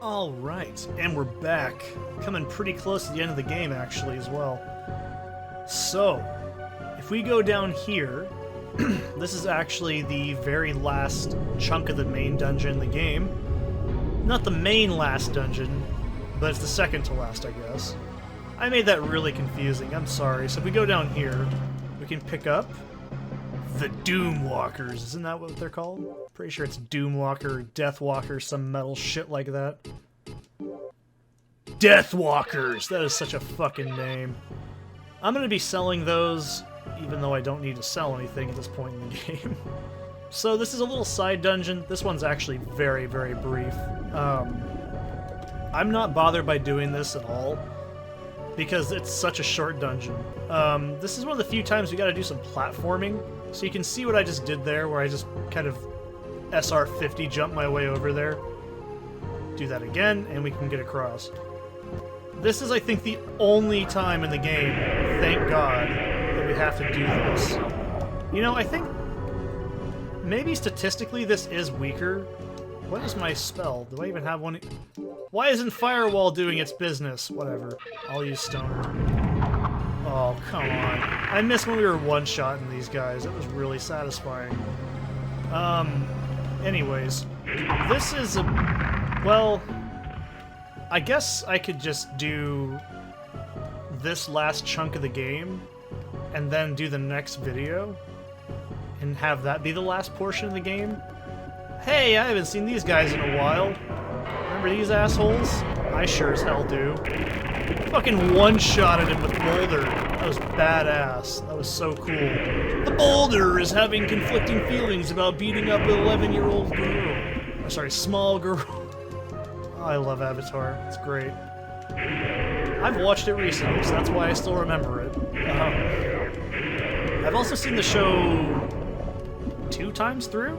Alright, and we're back. Coming pretty close to the end of the game, actually, as well. So, if we go down here, this is actually the very last chunk of the main dungeon in the game. Not the main last dungeon, but it's the second to last, I guess. I made that really confusing, I'm sorry. So if we go down here, we can pick up the Doomwalkers. Isn't that what they're called? Pretty sure it's Doomwalker, Deathwalker, some metal shit like that. Deathwalkers! That is such a fucking name. I'm gonna be selling those, even though I don't need to sell anything at this point in the game. So this is a little side dungeon. This one's actually very, very brief. I'm not bothered by doing this at all, because it's such a short dungeon. This is one of the few times we gotta do some platforming, so you can see what I just did there, where I just kind of SR50 jump my way over there. Do that again, and we can get across. This is, I think, the only time in the game, thank God, that we have to do this. You know, I think maybe statistically this is weaker. What is my spell? Do I even have one? Why isn't Firewall doing its business? Whatever. I'll use Stoner. Oh, come on. I miss when we were one-shotting these guys. It was really satisfying. Anyways. This is a... well... I guess I could just do this last chunk of the game and then do the next video and have that be the last portion of the game. Hey, I haven't seen these guys in a while. Remember these assholes? I sure as hell do. Fucking one-shotted him with Boulder. That was badass. That was so cool. The Boulder is having conflicting feelings about beating up an 11-year-old girl. Oh, sorry, small girl. Oh, I love Avatar. It's great. I've watched it recently, so that's why I still remember it. I've also seen the show 2 times through?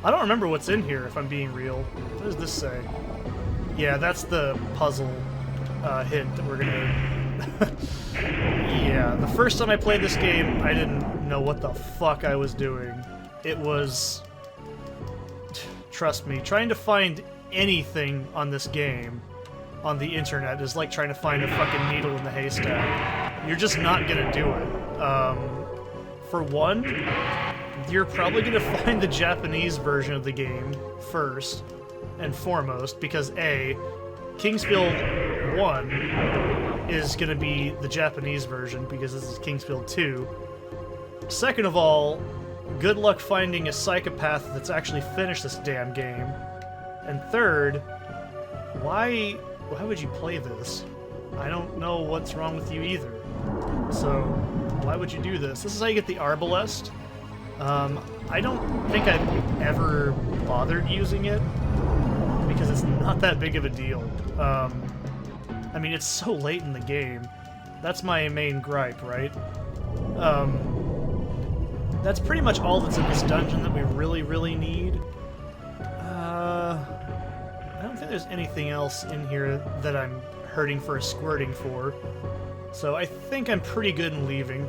I don't remember what's in here, if I'm being real. What does this say? Yeah, that's the puzzle hint that we're gonna... Yeah, the first time I played this game, I didn't know what the fuck I was doing. It was... Trust me, trying to find anything on this game on the internet is like trying to find a fucking needle in the haystack. You're just not gonna do it. For one, you're probably gonna find the Japanese version of the game first and foremost, because A, Kingsfield 1 is gonna be the Japanese version because this is Kingsfield 2. Second of all, good luck finding a psychopath that's actually finished this damn game. And third, why would you play this? I don't know what's wrong with you either. So, why would you do this? This is how you get the Arbalest. I don't think I've ever bothered using it, because it's not that big of a deal. I mean, it's so late in the game. That's my main gripe, right? That's pretty much all that's in this dungeon that we really, really need. I don't think there's anything else in here that I'm hurting for a squirting for. So I think I'm pretty good in leaving.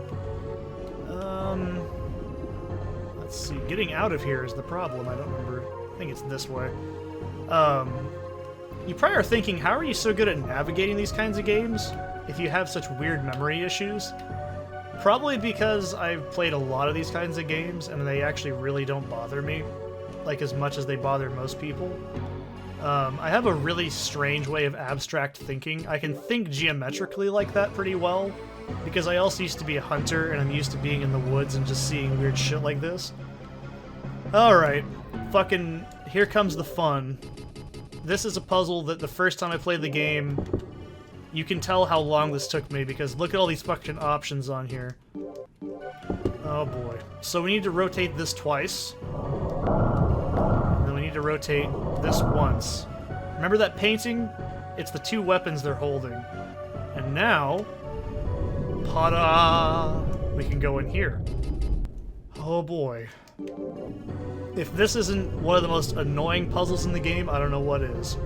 Let's see. Getting out of here is the problem. I don't remember. I think it's this way. You probably are thinking, how are you so good at navigating these kinds of games if you have such weird memory issues? Probably because I've played a lot of these kinds of games and they actually really don't bother me, like as much as they bother most people. I have a really strange way of abstract thinking. I can think geometrically like that pretty well, because I also used to be a hunter and I'm used to being in the woods and just seeing weird shit like this. Alright, fucking here comes the fun. This is a puzzle that the first time I played the game, you can tell how long this took me, because look at all these fucking options on here. Oh boy. So we need to rotate this twice. And then we need to rotate this once. Remember that painting? It's the 2 weapons they're holding. And now... ta-da! We can go in here. Oh boy. If this isn't one of the most annoying puzzles in the game, I don't know what is.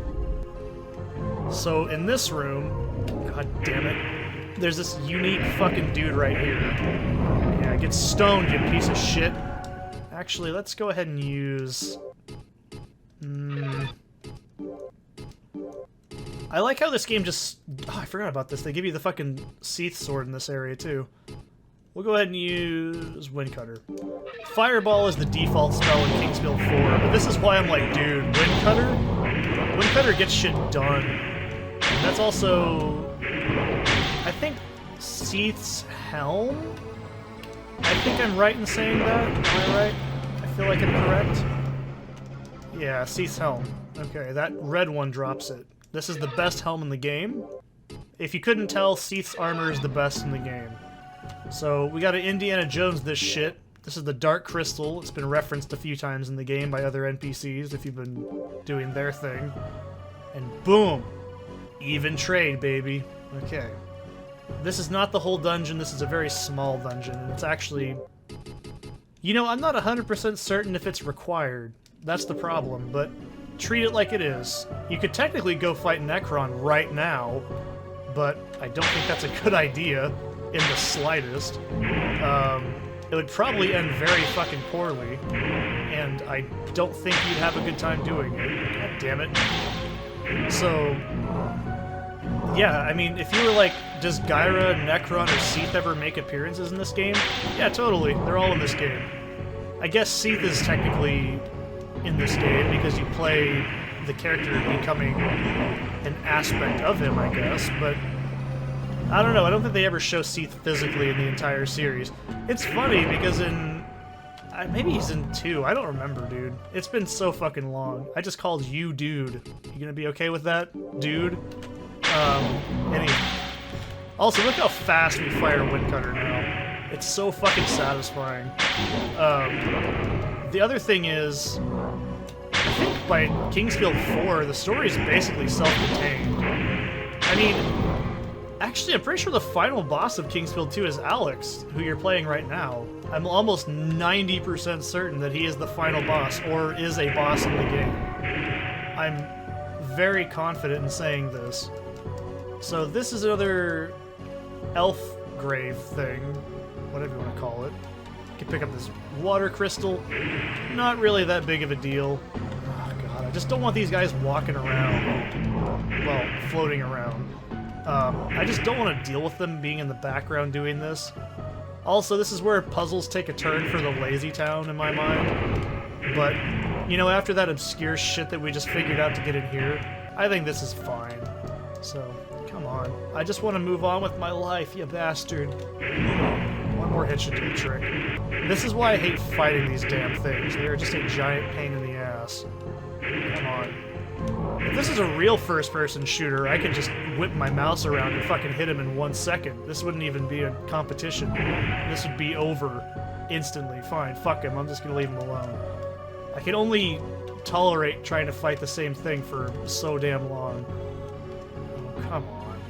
So in this room... God damn it. There's this unique fucking dude right here. Yeah, get stoned, you piece of shit. Actually, let's go ahead and use... I like how this game just... Oh, I forgot about this. They give you the fucking Seath sword in this area, too. We'll go ahead and use Windcutter. Fireball is the default spell in Kingsfield 4, but this is why I'm like, dude, Windcutter gets shit done. And that's also... I think Seath's Helm? I think I'm right in saying that. Am I right? I feel like I'm correct. Yeah, Seath's Helm. Okay, that red one drops it. This is the best helm in the game. If you couldn't tell, Seath's armor is the best in the game. So, we gotta Indiana Jones this shit. This is the Dark Crystal. It's been referenced a few times in the game by other NPCs if you've been doing their thing. And boom! Even trade, baby. Okay. This is not the whole dungeon, this is a very small dungeon, and it's actually... You know, I'm not 100% certain if it's required. That's the problem, but treat it like it is. You could technically go fight Necron right now, but I don't think that's a good idea in the slightest. It would probably end very fucking poorly, and I don't think you'd have a good time doing it. God damn it. So, yeah, I mean, if you were like, does Gyra, Necron, or Seath ever make appearances in this game? Yeah, totally. They're all in this game. I guess Seath is technically in this game because you play the character becoming an aspect of him, I guess, but I don't know, I don't think they ever show Seath physically in the entire series. It's funny because in... maybe he's in 2, I don't remember, dude. It's been so fucking long. I just called you dude. You gonna be okay with that, dude? Anyway. Also, look how fast we fire Windcutter now. It's so fucking satisfying. The other thing is, I think by Kingsfield 4, the story is basically self-contained. I mean, actually, I'm pretty sure the final boss of Kingsfield 2 is Alex, who you're playing right now. I'm almost 90% certain that he is the final boss, or is a boss in the game. I'm very confident in saying this. So this is another elf grave thing, whatever you want to call it. You can pick up this water crystal. Not really that big of a deal. Oh god, I just don't want these guys walking around. Well, floating around. I just don't want to deal with them being in the background doing this. Also, this is where puzzles take a turn for the lazy town in my mind. But, you know, after that obscure shit that we just figured out to get in here, I think this is fine. So, come on. I just want to move on with my life, you bastard. One more hit should do the trick. This is why I hate fighting these damn things. They're just a giant pain in the ass. Come on. If this is a real first-person shooter, I could just whip my mouse around and fucking hit him in 1 second. This wouldn't even be a competition. This would be over instantly. Fine, fuck him. I'm just gonna leave him alone. I can only tolerate trying to fight the same thing for so damn long. Oh, come on.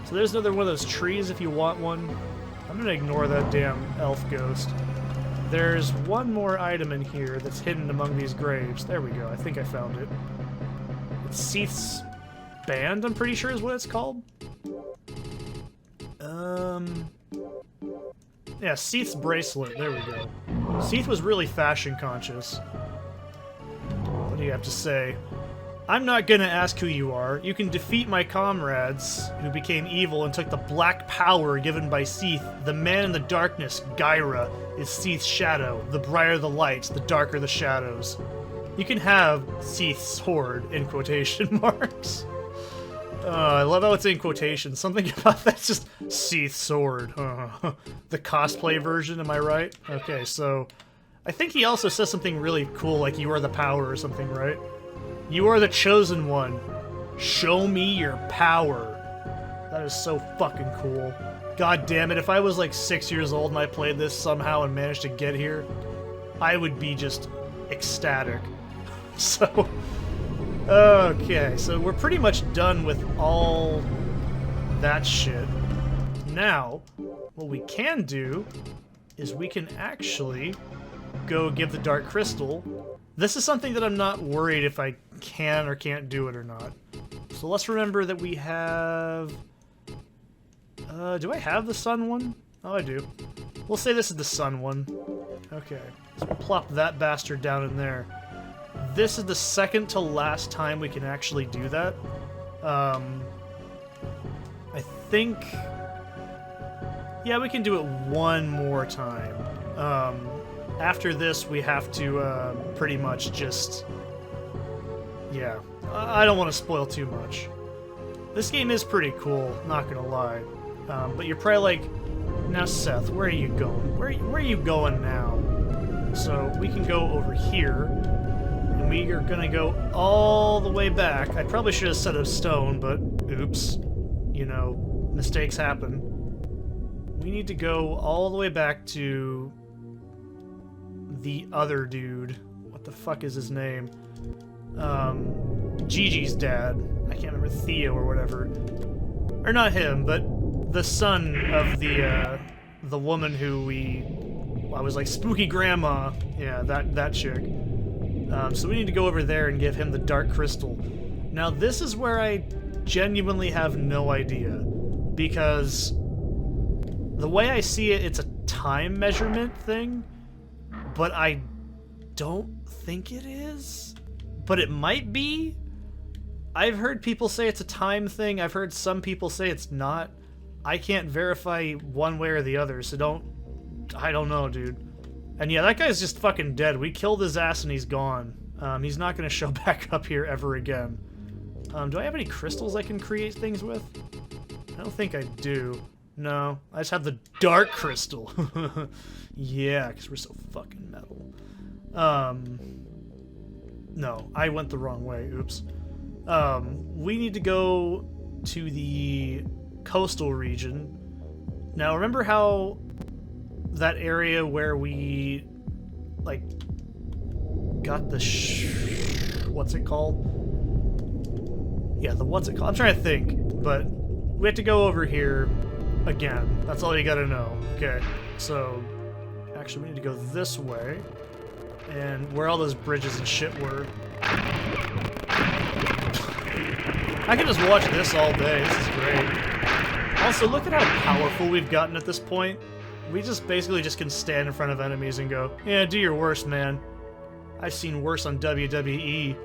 So there's another one of those trees if you want one. I'm gonna ignore that damn elf ghost. There's one more item in here that's hidden among these graves. There we go. I think I found it. It's Seath's Band, I'm pretty sure is what it's called. Yeah, Seath's Bracelet. There we go. Seath was really fashion conscious. What do you have to say? I'm not gonna ask who you are. You can defeat my comrades, who became evil and took the black power given by Seath. The man in the darkness, Gyra, is Seath's shadow. The brighter the lights, the darker the shadows. You can have Seath's sword, in quotation marks. I love how it's in quotation. Something about that's just Seath's sword. The cosplay version, am I right? Okay, so I think he also says something really cool, like you are the power or something, right? You are the chosen one. Show me your power. That is so fucking cool. God damn it, if I was like 6 years old and I played this somehow and managed to get here, I would be just ecstatic. So, okay, so we're pretty much done with all that shit. Now, what we can do is we can actually go give the Dark Crystal. This is something that I'm not worried if I can or can't do it or not. So let's remember that we have... do I have the sun one? Oh, I do. We'll say this is the sun one. Okay, so we'll plop that bastard down in there. This is the second to last time we can actually do that. I think... Yeah, we can do it one more time. After this, we have to pretty much just... Yeah, I don't want to spoil too much. This game is pretty cool, not gonna lie. But you're probably like, now Seth, where are you going? Where are you going now? So we can go over here, and we are gonna go all the way back. I probably should have set a stone, but oops. You know, mistakes happen. We need to go all the way back to the other dude. What the fuck is his name? Gigi's dad. I can't remember, Theo or whatever. Or not him, but the son of the woman who I was like, spooky grandma. Yeah, that chick. So we need to go over there and give him the dark crystal. Now this is where I genuinely have no idea, because the way I see it, it's a time measurement thing, but I don't think it is. But it might be. I've heard people say it's a time thing. I've heard some people say it's not. I can't verify one way or the other, so I don't know, dude. And yeah, that guy's just fucking dead. We killed his ass and he's gone. He's not gonna show back up here ever again. Do I have any crystals I can create things with? I don't think I do. No, I just have the dark crystal. Yeah, because we're so fucking metal. No, I went the wrong way. Oops. We need to go to the coastal region. Now, remember how that area where we, like, got the what's it called? Yeah, the what's it called? I'm trying to think, but we have to go over here again. That's all you gotta know. Okay, so actually we need to go this way, and where all those bridges and shit were. I can just watch this all day. This is great. Also, look at how powerful we've gotten at this point. We just basically just can stand in front of enemies and go, yeah, do your worst, man. I've seen worse on WWE,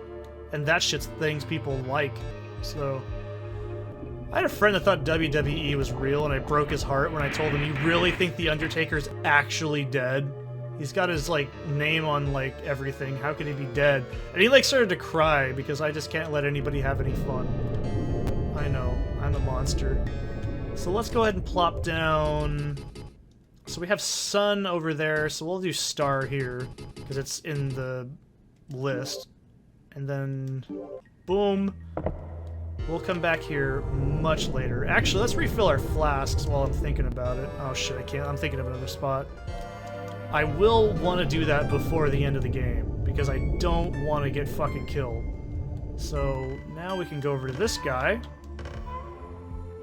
and that shit's things people like. So, I had a friend that thought WWE was real, and I broke his heart when I told him, you really think The Undertaker's actually dead? He's got his, like, name on, like, everything. How could he be dead? And he, like, started to cry because I just can't let anybody have any fun. I know. I'm a monster. So let's go ahead and plop down. So we have sun over there, so we'll do star here because it's in the list. And then, boom. We'll come back here much later. Actually, let's refill our flasks while I'm thinking about it. Oh shit, I can't. I'm thinking of another spot. I will want to do that before the end of the game, because I don't want to get fucking killed. So now we can go over to this guy.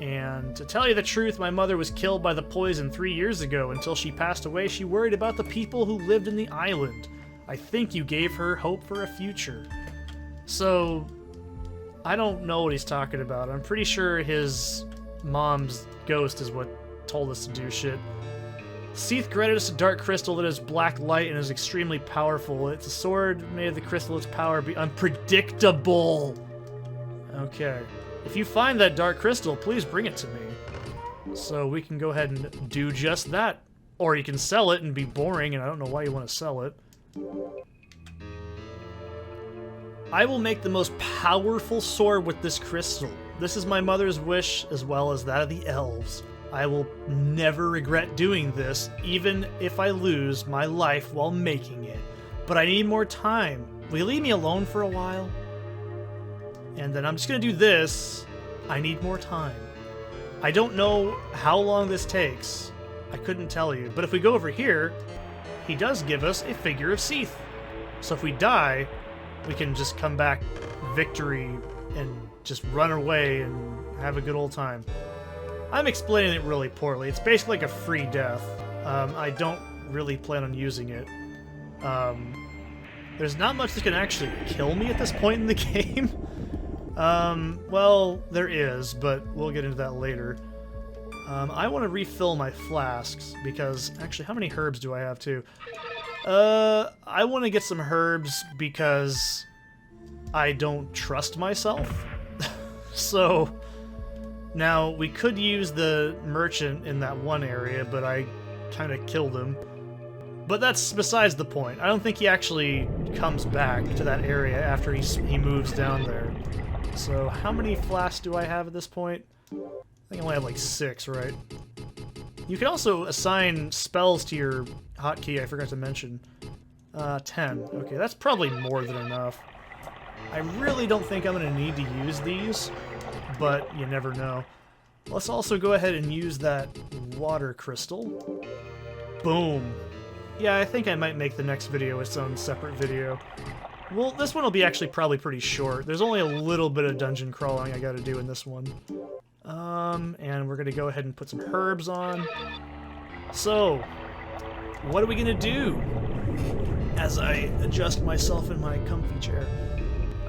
And to tell you the truth, my mother was killed by the poison 3 years ago. Until she passed away, she worried about the people who lived in the island. I think you gave her hope for a future. So, I don't know what he's talking about. I'm pretty sure his mom's ghost is what told us to do shit. Seath granted us a dark crystal that has black light and is extremely powerful. It's a sword made of the crystal. Its power be unpredictable. Okay. If you find that dark crystal, please bring it to me. So we can go ahead and do just that. Or you can sell it and be boring, and I don't know why you want to sell it. I will make the most powerful sword with this crystal. This is my mother's wish, as well as that of the elves. I will never regret doing this, even if I lose my life while making it. But I need more time. Will you leave me alone for a while? And then I'm just gonna do this. I need more time. I don't know how long this takes. I couldn't tell you. But if we go over here, he does give us a figure of Seath. So if we die, we can just come back victory and just run away and have a good old time. I'm explaining it really poorly. It's basically like a free death. I don't really plan on using it. There's not much that can actually kill me at this point in the game. Well, there is, but we'll get into that later. I want to refill my flasks, because... Actually, how many herbs do I have, too? I want to get some herbs because I don't trust myself. So now we could use the merchant in that one area, but I kind of killed him. But that's besides the point. I don't think he actually comes back to that area after he moves down there. So how many flasks do I have at this point? I think I only have like 6, right? You can also assign spells to your hotkey, I forgot to mention. 10. Okay, that's probably more than enough. I really don't think I'm going to need to use these, but you never know. Let's also go ahead and use that water crystal. Boom. Yeah, I think I might make the next video its own separate video. Well, this one will be actually probably pretty short. There's only a little bit of dungeon crawling I gotta do in this one. And we're gonna go ahead and put some herbs on. So, what are we gonna do as I adjust myself in my comfy chair?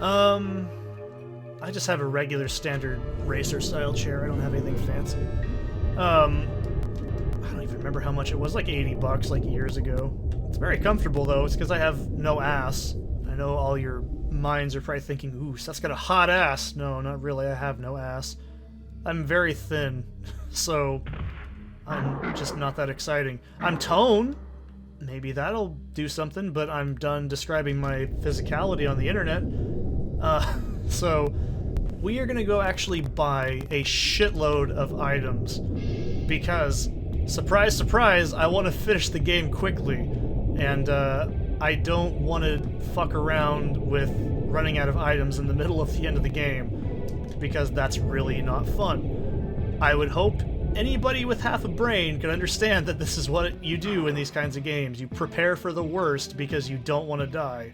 I just have a regular standard racer style chair. I don't have anything fancy. I don't even remember how much it was, like 80 bucks like years ago. It's very comfortable though. It's because I have no ass. I know all your minds are probably thinking, ooh, that's got a hot ass. No, not really. I have no ass. I'm very thin, so I'm just not that exciting. I'm tone. Maybe that'll do something, but I'm done describing my physicality on the internet. So we are gonna go actually buy a shitload of items because, surprise, surprise, I want to finish the game quickly, and I don't want to fuck around with running out of items in the middle of the end of the game, because that's really not fun. I would hope anybody with half a brain can understand that this is what you do in these kinds of games. You prepare for the worst because you don't want to die.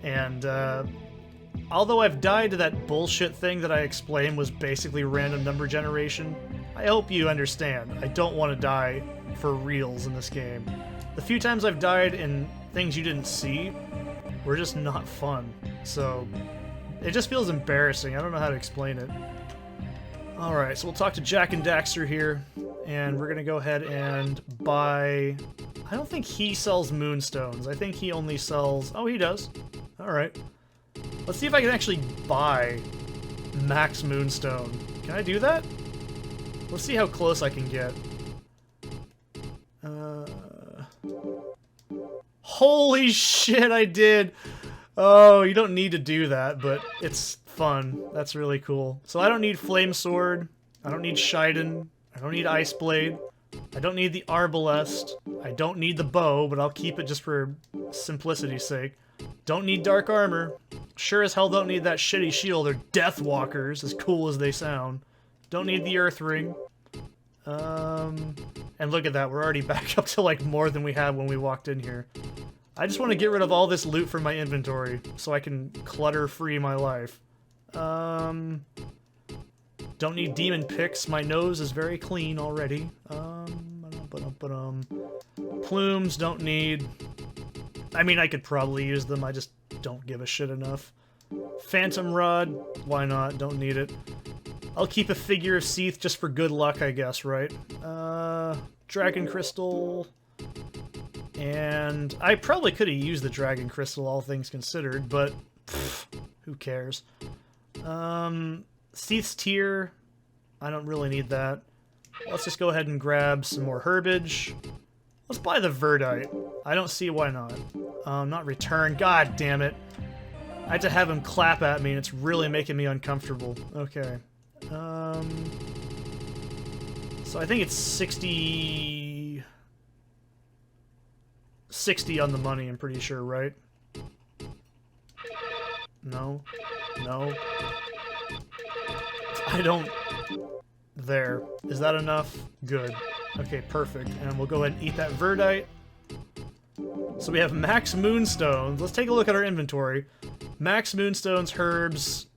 And although I've died to that bullshit thing that I explained was basically random number generation, I hope you understand. I don't want to die for reals in this game. The few times I've died in things you didn't see were just not fun. So it just feels embarrassing. I don't know how to explain it. Alright, so we'll talk to Jack and Daxter here, and we're gonna go ahead and buy... I don't think he sells moonstones. I think he only sells... Oh, he does. Alright. Let's see if I can actually buy max moonstone. Can I do that? Let's see how close I can get. Holy shit, I did! Oh, you don't need to do that, but it's fun. That's really cool. So I don't need Flame Sword, I don't need Shiden, I don't need Ice Blade, I don't need the Arbalest, I don't need the bow, but I'll keep it just for simplicity's sake. Don't need Dark Armor. Sure as hell don't need that shitty shield or Deathwalkers, as cool as they sound. Don't need the Earth Ring. And look at that, we're already back up to like more than we had when we walked in here. I just want to get rid of all this loot from my inventory so I can clutter free my life. Don't need demon picks, my nose is very clean already. Plumes, don't need. I mean, I could probably use them, I just don't give a shit enough. Phantom Rod, why not, don't need it. I'll keep a Figure of Seath just for good luck, I guess, right? Dragon Crystal... And I probably could have used the Dragon Crystal, all things considered, but pff, who cares? Seath's Tear, I don't really need that. Let's just go ahead and grab some more herbage. Let's buy the Verdite. I don't see why not. Not return, god damn it. I had to have him clap at me and it's really making me uncomfortable. Okay. So I think it's 60 on the money, I'm pretty sure, right? No. No. I don't... There. Is that enough? Good. Okay, perfect. And we'll go ahead and eat that Verdite. So we have max moonstones. Let's take a look at our inventory. Max moonstones, herbs,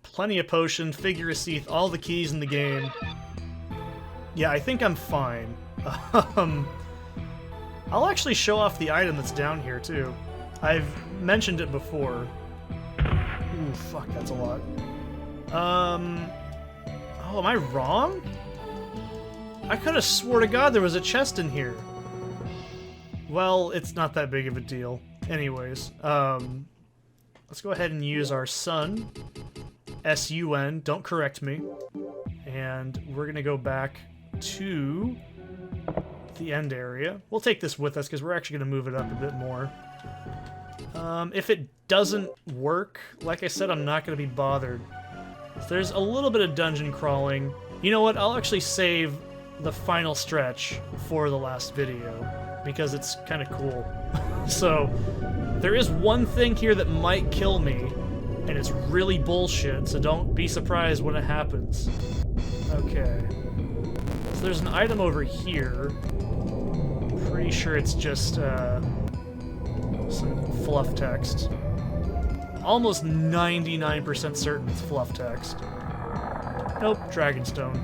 plenty of potion, Figure of Seath, all the keys in the game. Yeah, I think I'm fine. I'll actually show off the item that's down here, too. I've mentioned it before. Ooh, fuck, that's a lot. Oh, am I wrong? I could have swore to God there was a chest in here. Well, it's not that big of a deal. Anyways, let's go ahead and use our sun. S-U-N, don't correct me. And we're gonna go back to the end area. We'll take this with us because we're actually gonna move it up a bit more. If it doesn't work, like I said, I'm not gonna be bothered. There's a little bit of dungeon crawling. You know what, I'll actually save the final stretch for the last video because it's kind of cool. So, there is one thing here that might kill me, and it's really bullshit, so don't be surprised when it happens. Okay. So there's an item over here. Pretty sure it's just, some fluff text. Almost 99% certain it's fluff text. Nope, Dragonstone.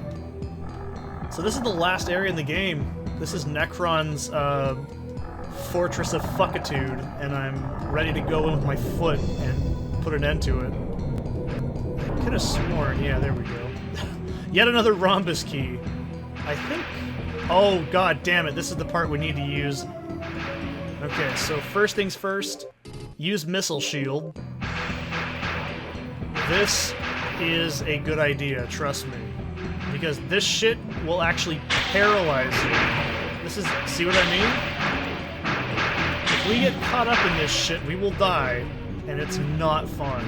So this is the last area in the game. This is Necron's, Fortress of Fuckitude, and I'm ready to go in with my foot and put an end to it. I could have sworn, yeah, there we go. Yet another rhombus key. I think... Oh, god damn it, this is the part we need to use. Okay, so first things first, use Missile Shield. This is a good idea, trust me. Because this shit will actually paralyze you. This is... See what I mean? If we get caught up in this shit, we will die, and it's not fun.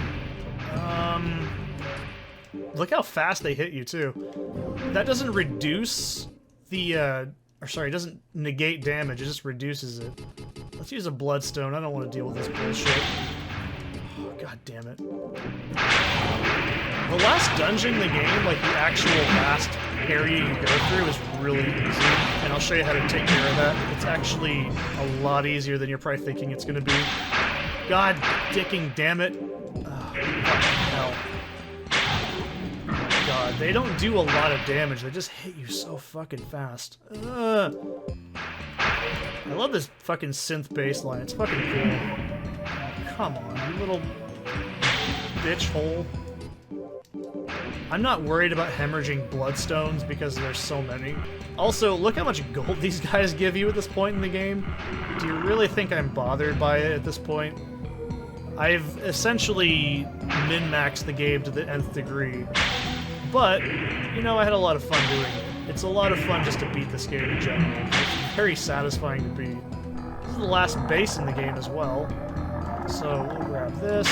Look how fast they hit you, too. That doesn't reduce the, or sorry, it doesn't negate damage, it just reduces it. Let's use a Bloodstone, I don't want to deal with this bullshit. Oh, god damn it. The last dungeon in the game, like the actual last area you go through, is really easy, and I'll show you how to take care of that. It's actually a lot easier than you're probably thinking it's gonna be. God dicking damn it. Oh, hell. God, they don't do a lot of damage, they just hit you so fucking fast. I love this fucking synth bass line, it's fucking cool. Come on, you little bitch hole. I'm not worried about hemorrhaging bloodstones because there's so many. Also, look how much gold these guys give you at this point in the game. Do you really think I'm bothered by it at this point? I've essentially min-maxed the game to the nth degree. But, you know, I had a lot of fun doing it. It's a lot of fun just to beat this game in general. It's very satisfying to beat. This is the last base in the game as well. So, we'll grab this.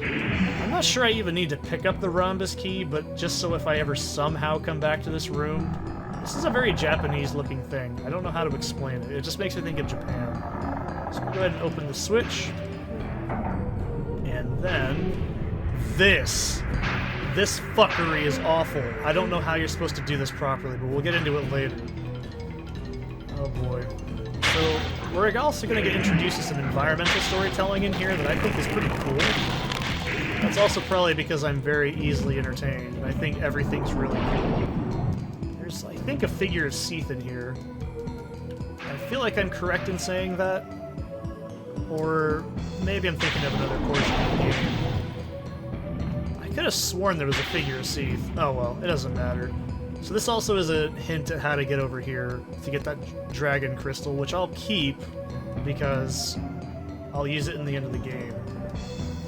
I'm not sure I even need to pick up the rhombus key, but just so if I ever somehow come back to this room... This is a very Japanese-looking thing. I don't know how to explain it. It just makes me think of Japan. So we'll go ahead and open the switch. And then... This fuckery is awful. I don't know how you're supposed to do this properly, but we'll get into it later. Oh boy. So, we're also going to get introduced to some environmental storytelling in here that I think is pretty cool. That's also probably because I'm very easily entertained, and I think everything's really cool. There's, I think, a figure of Seath in here. I feel like I'm correct in saying that. Or maybe I'm thinking of another portion of the game. I could have sworn there was a figure of Seath. Oh well, it doesn't matter. So this also is a hint at how to get over here to get that dragon crystal, which I'll keep because I'll use it in the end of the game.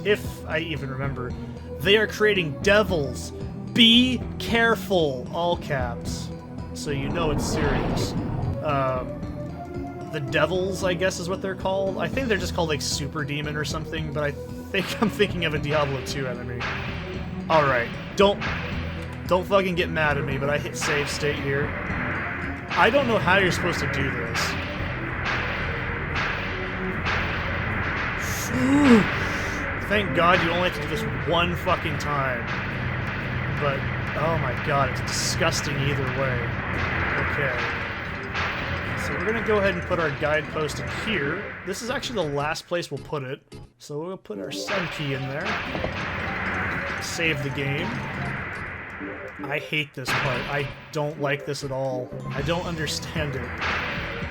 If I even remember. They are creating devils. Be careful! All caps. So you know it's serious. The devils, I guess is what they're called. I think they're just called like Super Demon or something, but I think I'm thinking of a Diablo 2 enemy. Alright, don't fucking get mad at me, but I hit save state here. I don't know how you're supposed to do this. Thank God you only have to do this one fucking time. But, oh my god, it's disgusting either way. Okay. So we're gonna go ahead and put our guidepost in here. This is actually the last place we'll put it. So we'll put our sun key in there. Save the game. I hate this part. I don't like this at all. I don't understand it.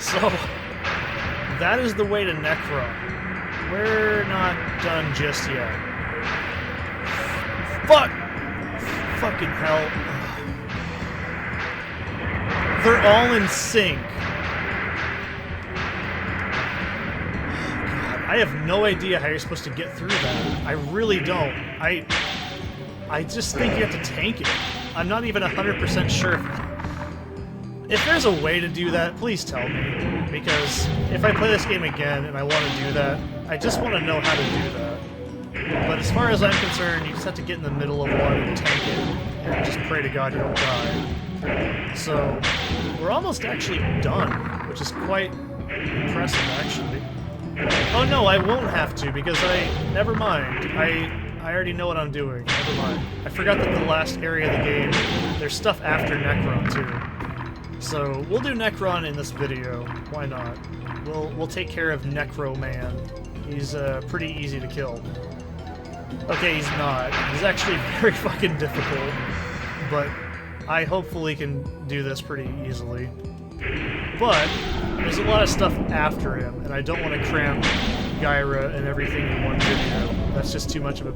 So, that is the way to Necron. We're not done just yet. Fuck! Fucking hell. They're all in sync. God, I have no idea how you're supposed to get through that. I really don't. I I just think you have to tank it. I'm not even 100% sure if there's a way to do that, please tell me. Because if I play this game again and I want to do that, I just want to know how to do that. But as far as I'm concerned, you just have to get in the middle of one and tank it, and just pray to God you don't die. So, we're almost actually done, which is quite impressive, actually. Oh no, I won't have to, because never mind. I already know what I'm doing. Never mind. I forgot that the last area of the game, there's stuff after Necron, too. So, we'll do Necron in this video. Why not? We'll take care of Necro Man. He's pretty easy to kill. Okay, he's not. He's actually very fucking difficult. But I hopefully can do this pretty easily. But there's a lot of stuff after him, and I don't want to cram Gyra and everything in one video. That's just too much of a...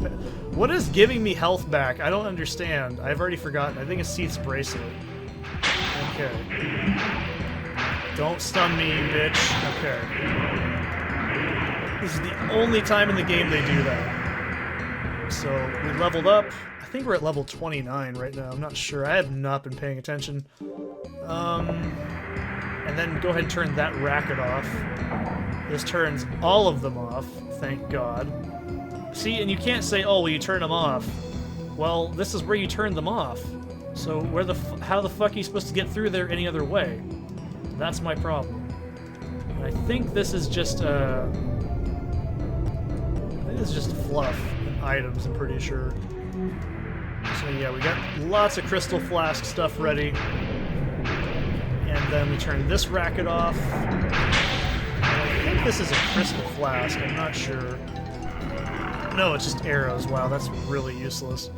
What is giving me health back? I don't understand. I've already forgotten. I think it's Seath's bracelet. Okay. Don't stun me, bitch. Okay. This is the only time in the game they do that. So, we leveled up. I think we're at level 29 right now. I'm not sure. I have not been paying attention. And then go ahead and turn that racket off. This turns all of them off, thank God. See, and you can't say, oh, well, you turn them off. Well, this is where you turn them off. So how the fuck are you supposed to get through there any other way? That's my problem. And I think this is just, fluff and items, I'm pretty sure. So yeah, we got lots of crystal flask stuff ready. And then we turn this racket off. And I think this is a crystal flask, I'm not sure. No, it's just arrows. Wow, that's really useless.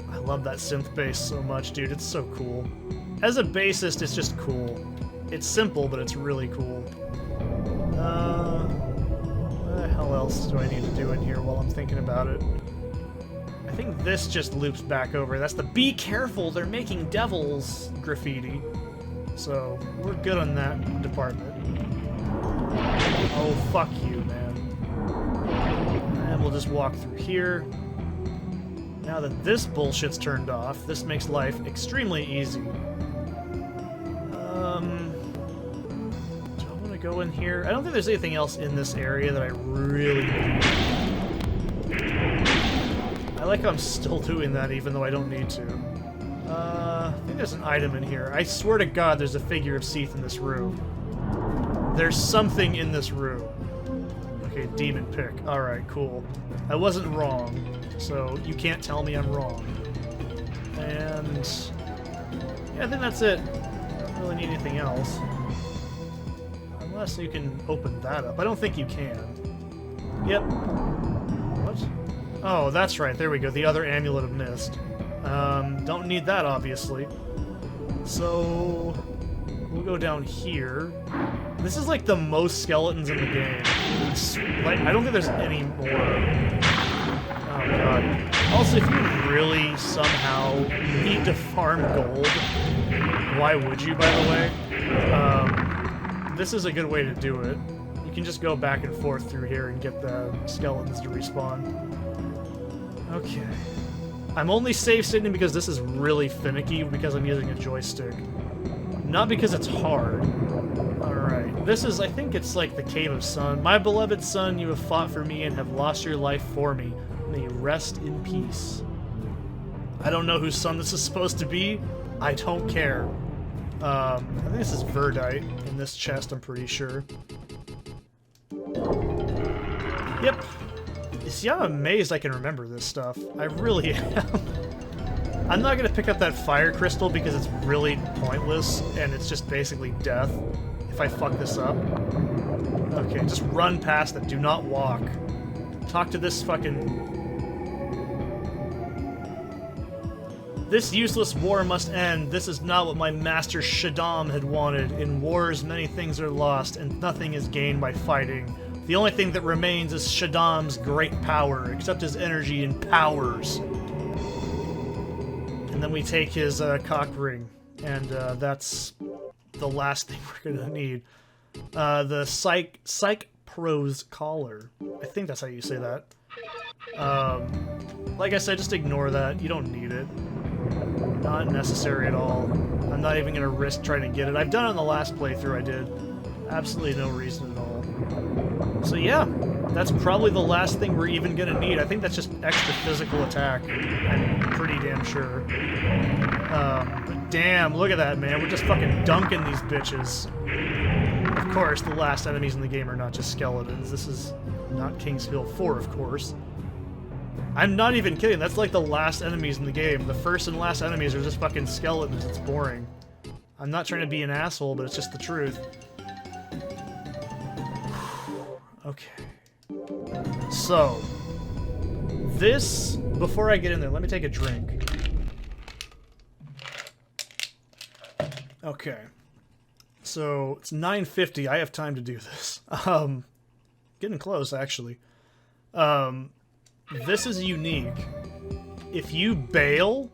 I love that synth bass so much, dude. It's so cool. As a bassist, it's just cool. It's simple, but it's really cool. What the hell else do I need to do in here while I'm thinking about it? I think this just loops back over. That's the "Be careful, they're making devils" graffiti. So, we're good on that department. Oh, fuck you, man. And we'll just walk through here. Now that this bullshit's turned off, this makes life extremely easy. Do I want to go in here? I don't think there's anything else in this area that I really need. I like how I'm still doing that even though I don't need to. I think there's an item in here. I swear to God there's a figure of Seath in this room. There's something in this room. Okay, demon pick. Alright, cool. I wasn't wrong, so you can't tell me I'm wrong. And... yeah, I think that's it. I don't really need anything else. Unless you can open that up. I don't think you can. Yep. What? Oh, that's right. There we go. The other Amulet of Mist. Don't need that, obviously. So... we'll go down here. This is like the most skeletons in the game. Like, I don't think there's any more. Oh god. Also, if you really somehow need to farm gold, why would you, by the way? This is a good way to do it. You can just go back and forth through here and get the skeletons to respawn. Okay. I'm only save stating because this is really finicky because I'm using a joystick. Not because it's hard. Alright. This is, I think it's like the Cave of Sun. My beloved son, you have fought for me and have lost your life for me. May you rest in peace. I don't know whose son this is supposed to be. I don't care. I think this is Verdite in this chest, I'm pretty sure. Yep. See, I'm amazed I can remember this stuff. I really am. I'm not going to pick up that fire crystal because it's really pointless, and it's just basically death if I fuck this up. Okay, just run past it. Do not walk. Talk to this fucking... This useless war must end. This is not what my master Shaddam had wanted. In wars, many things are lost, and nothing is gained by fighting. The only thing that remains is Shaddam's great power. Accept his energy and powers. And then we take his cock ring, and that's the last thing we're gonna need. The Psych Pros collar. I think that's how you say that. Like I said, just ignore that. You don't need it. Not necessary at all. I'm not even gonna risk trying to get it. I've done it on the last playthrough I did. Absolutely no reason at all. So yeah, that's probably the last thing we're even gonna need. I think that's just extra physical attack. I'm pretty damn sure. But damn, look at that, man. We're just fucking dunking these bitches. Of course, the last enemies in the game are not just skeletons. This is not Kingsfield 4, of course. I'm not even kidding. That's like the last enemies in the game. The first and last enemies are just fucking skeletons. It's boring. I'm not trying to be an asshole, but it's just the truth. Okay. So, this, before I get in there, let me take a drink. Okay. So, it's 9:50. I have time to do this. Getting close, actually. This is unique. If you bail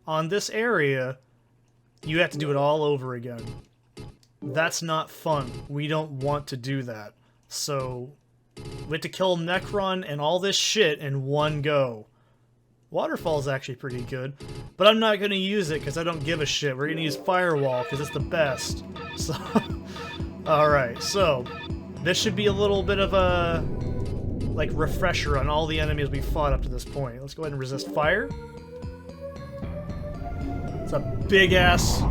on this area, you have to do it all over again. That's not fun. We don't want to do that. So, we have to kill Necron and all this shit in one go. Waterfall's actually pretty good, but I'm not going to use it because I don't give a shit. We're going to use Firewall because it's the best. So, alright, so, this should be a little bit of a, like, refresher on all the enemies we fought up to this point. Let's go ahead and resist fire. It's a big-ass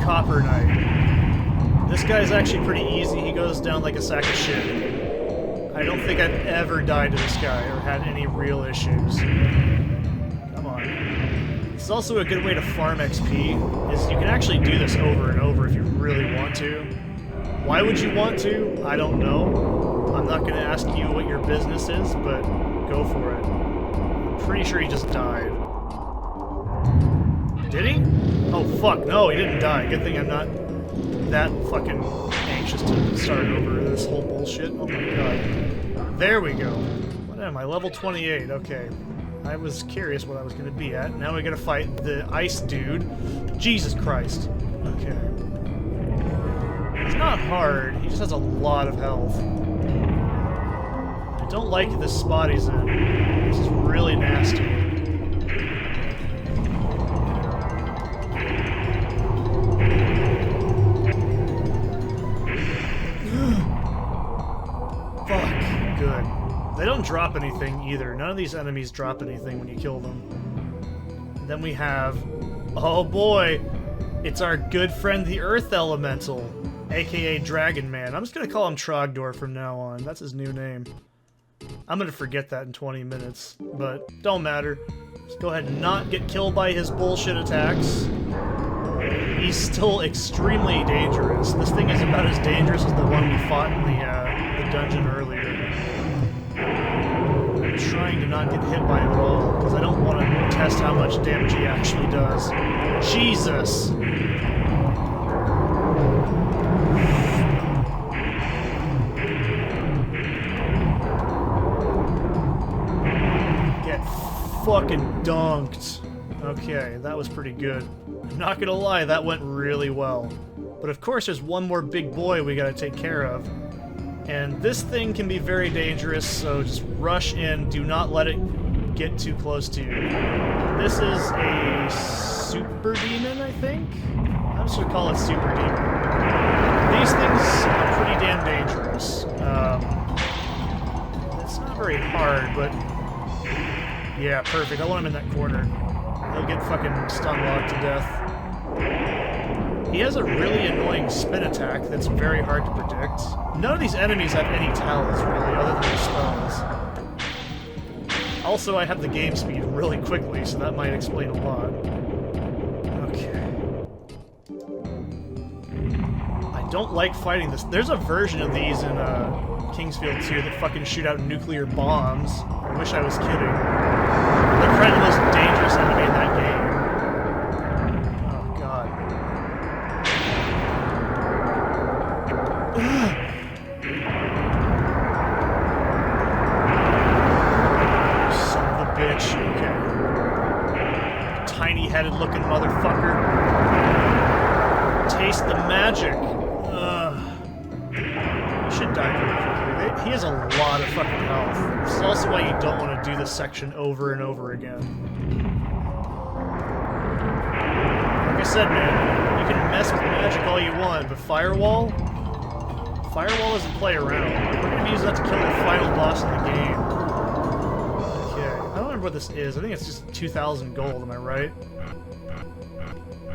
copper knight. This guy's actually pretty easy. He goes down like a sack of shit. I don't think I've ever died to this guy or had any real issues. Come on. This is also a good way to farm XP, is you can actually do this over and over if you really want to. Why would you want to? I don't know. I'm not going to ask you what your business is, but go for it. I'm pretty sure he just died. Did he? Oh, fuck, no, he didn't die. Good thing I'm not that fucking anxious to start over this whole bullshit. Oh my god. There we go. What am I? Level 28. Okay. I was curious what I was going to be at. Now we gotta fight the ice dude. Jesus Christ. Okay. It's not hard. He just has a lot of health. I don't like this spot he's in. This is really nasty. Fuck. Good. They don't drop anything either. None of these enemies drop anything when you kill them. And then we have... Oh boy! It's our good friend the Earth Elemental, aka Dragon Man. I'm just gonna call him Trogdor from now on. That's his new name. I'm gonna forget that in 20 minutes, but don't matter. Just go ahead and not get killed by his bullshit attacks. He's still extremely dangerous. This thing is about as dangerous as the one we fought in the dungeon earlier. I'm trying to not get hit by him at all, because I don't want to test how much damage he actually does. Jesus! Get fucking dunked. Okay, that was pretty good. I'm not gonna lie, that went really well. But of course there's one more big boy we gotta take care of. And this thing can be very dangerous, so just rush in. Do not let it get too close to you. This is a super demon, I think? I'm just gonna call it super demon. These things are pretty damn dangerous. It's not very hard, but... Yeah, perfect. I want him in that corner. He'll get fucking stun locked to death. He has a really annoying spin attack that's very hard to predict. None of these enemies have any talents, really, other than their spells. Also, I have the game speed really quickly, so that might explain a lot. Okay. I don't like fighting this. There's a version of these in Kingsfield 2 that fucking shoot out nuclear bombs. I wish I was kidding. They're probably the most dangerous enemy in that game. Oh, God. Son of a bitch. Okay. Tiny-headed looking motherfucker. Taste the magic. You should die pretty quickly. He has a lot of fucking health. This is also why you don't want to do this section over and over again. Like I said, man, you can mess with magic all you want, but Firewall doesn't play around. We're gonna use that to kill the final boss in the game. Okay, I don't remember what this is. I think it's just 2,000 gold, am I right?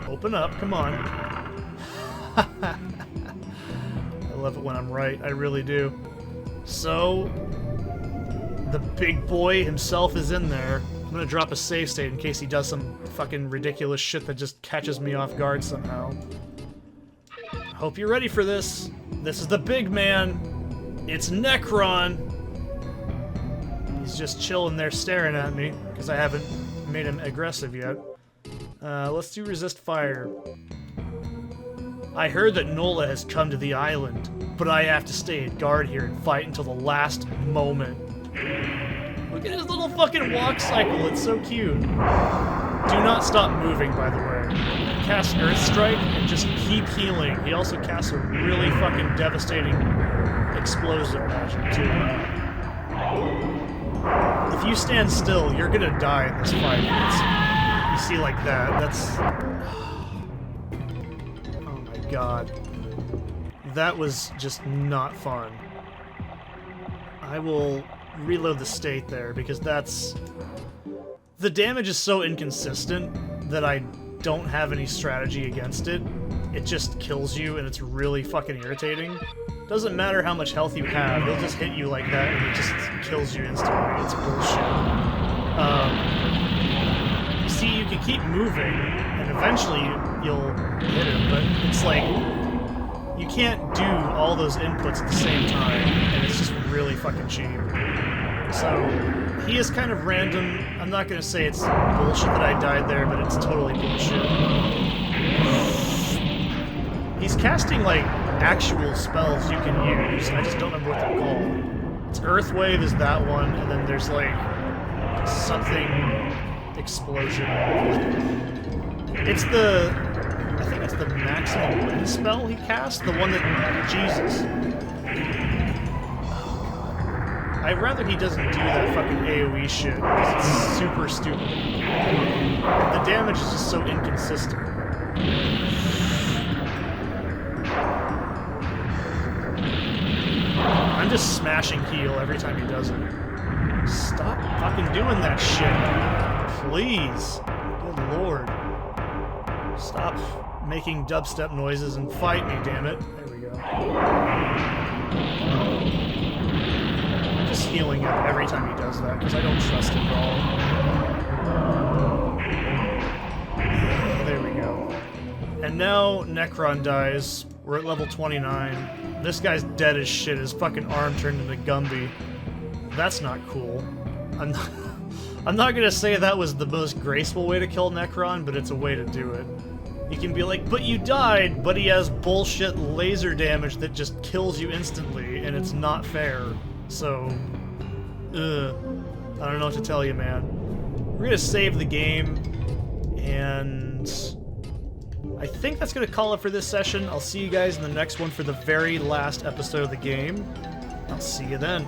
Open up, come on. I love it when I'm right, I really do. So, the big boy himself is in there. I'm gonna drop a save state in case he does some fucking ridiculous shit that just catches me off guard somehow. Hope you're ready for this. This is the big man. It's Necron. He's just chilling there staring at me because I haven't made him aggressive yet. Let's do resist fire. I heard that Nola has come to the island, but I have to stay at guard here and fight until the last moment. Look at his little fucking walk cycle, it's so cute. Do not stop moving, by the way. Cast Earth Strike and just keep healing. He also casts a really fucking devastating explosive magic, too. If you stand still, you're gonna die in this fight. You see like that, that's... Oh my god. That was just not fun. I will reload the state there, because that's... The damage is so inconsistent that I don't have any strategy against it. It just kills you, and it's really fucking irritating. Doesn't matter how much health you have, it'll just hit you like that, and it just kills you instantly. It's bullshit. See, you can keep moving, and eventually you'll hit him, but it's like... You can't do all those inputs at the same time, and it's just really fucking cheap. So, he is kind of random. I'm not gonna say it's bullshit that I died there, but it's totally bullshit. He's casting, like, actual spells you can use. I just don't remember what they're called. It's Earthwave is that one, and then there's, like, something... Explosion. It's the... I think it's the maximum wind spell he cast, the one that... Jesus. I'd rather he doesn't do that fucking AoE shit, because it's super stupid. The damage is just so inconsistent. I'm just smashing heal every time he does it. Stop fucking doing that shit. Please. Good lord. Stop making dubstep noises and fight me, damn it. There we go. I'm just healing him every time he does that, because I don't trust him at all. There we go. And now Necron dies. We're at level 29. This guy's dead as shit. His fucking arm turned into Gumby. That's not cool. I'm not gonna say that was the most graceful way to kill Necron, but it's a way to do it. You can be like, but you died, but he has bullshit laser damage that just kills you instantly, and it's not fair. So, I don't know what to tell you, man. We're gonna save the game, and I think that's gonna call it for this session. I'll see you guys in the next one for the very last episode of the game. I'll see you then.